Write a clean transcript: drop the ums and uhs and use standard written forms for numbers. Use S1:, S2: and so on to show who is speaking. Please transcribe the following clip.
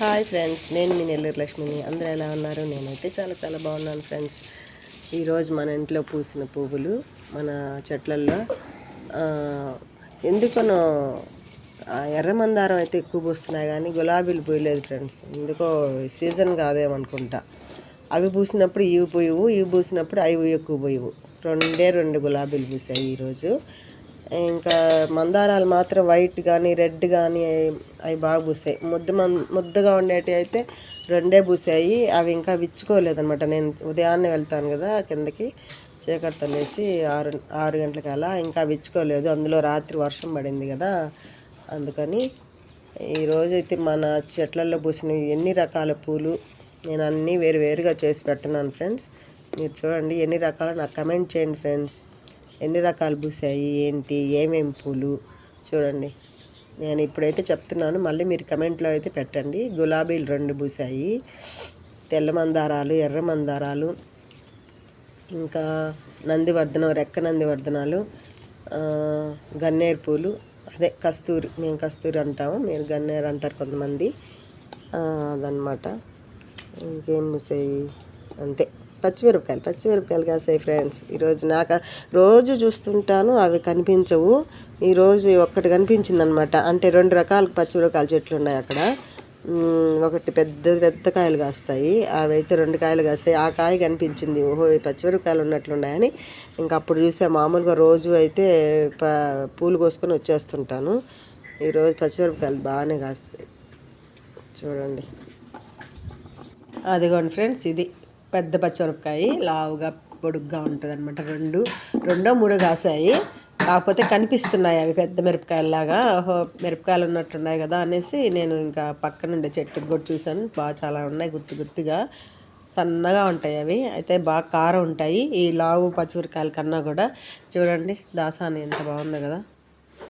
S1: Hi friends, నేను మీ నెల్లూరు లక్ష్మిని. అందరూ ఎలా ఉన్నారు? నేనైతే చాలా చాలా బాగున్నాను ఫ్రెండ్స్. ఈరోజు మన ఇంట్లో పూసిన పువ్వులు మన చెట్లల్లో ఎందుకనో ఎర్ర మందారం అయితే ఎక్కువ పూస్తున్నాయి, కానీ గులాబీలు పూయలేదు ఫ్రెండ్స్. ఎందుకో సీజన్ కాదేమనుకుంటా. అవి పూసినప్పుడు ఇవి పోయివు, ఇవి పూసినప్పుడు అవి ఎక్కువ పోయివు. రెండు గులాబీలు పూసాయి ఈరోజు. ఇంకా మందారాలు మాత్రం వైట్ కానీ రెడ్ కానీ అవి బాగా పూసాయి. ముద్దగా ఉండేవి అయితే రెండే పూసాయి. అవి ఇంకా విచ్చుకోలేదన్నమాట. నేను ఉదయాన్నే వెళ్తాను కదా కిందకి, చీకటితో లేసి 6 గంటలకి అలా, ఇంకా విచ్చుకోలేదు. అందులో రాత్రి వర్షం పడింది కదా, అందుకని ఈరోజైతే మన చెట్లలో పూసిన ఎన్ని రకాల పూలు నేను అన్నీ వేరుగా చేసి పెడుతున్నాను ఫ్రెండ్స్. మీరు చూడండి ఎన్ని రకాలు, నాకు కమెంట్ చేయండి ఫ్రెండ్స్. ఎన్ని రకాలు పూసాయి ఏంటి, ఏమేమి పూలు చూడండి. నేను ఇప్పుడైతే చెప్తున్నాను, మళ్ళీ మీరు కమెంట్లో అయితే పెట్టండి. గులాబీలు 2 పూసాయి, తెల్ల మందారాలు, ఎర్ర మందారాలు, ఇంకా నందివర్ధనం, రెక్క నందివర్ధనాలు, గన్నేరు పూలు, అదే కస్తూరి, మేము కస్తూరి అంటాము, మీరు గన్నేరు అంటారు కొంతమంది, అదనమాట. ఇంకేం పూసాయి అంతే. పచ్చిమిరపకాయలు కాసాయి ఫ్రెండ్స్. ఈరోజు నాకు రోజు చూస్తుంటాను, అవి కనిపించవు. ఈరోజు ఒక్కటి కనిపించింది అనమాట. అంటే 2 రకాల పచ్చిమిరపకాయల చెట్లు ఉన్నాయి అక్కడ. ఒకటి పెద్ద కాయలు కాస్తాయి, అవి అయితే 2 కాయలు కాస్తాయి. ఆ కాయ కనిపించింది, ఓహో పచ్చిమిరపకాయలు ఉన్నట్లున్నాయని. ఇంకా అప్పుడు చూసే. మామూలుగా రోజు అయితే పూలు కోసుకొని వచ్చేస్తుంటాను. ఈరోజు పచ్చిమిరపకాయలు బాగానే కాస్తాయి చూడండి. అదిగోండి ఫ్రెండ్స్, ఇది పెద్ద పచ్చిమిరపకాయ, లావుగా పొడుగ్గా ఉంటుంది అనమాట. రెండో మూడో కాసాయి, కాకపోతే కనిపిస్తున్నాయి అవి పెద్ద మిరపకాయలాగా. ఓహో మిరపకాయలు ఉన్నట్టున్నాయి కదా అనేసి నేను ఇంకా పక్కనుండే చెట్టుకు కూడా చూశాను. బాగా చాలా ఉన్నాయి, గుత్తుగా సన్నగా ఉంటాయి అవి. అయితే బాగా కారం ఉంటాయి ఈ లావు పచ్చిమిరపకాయల కన్నా కూడా. చూడండి దాసాని ఎంత బాగుందో కదా.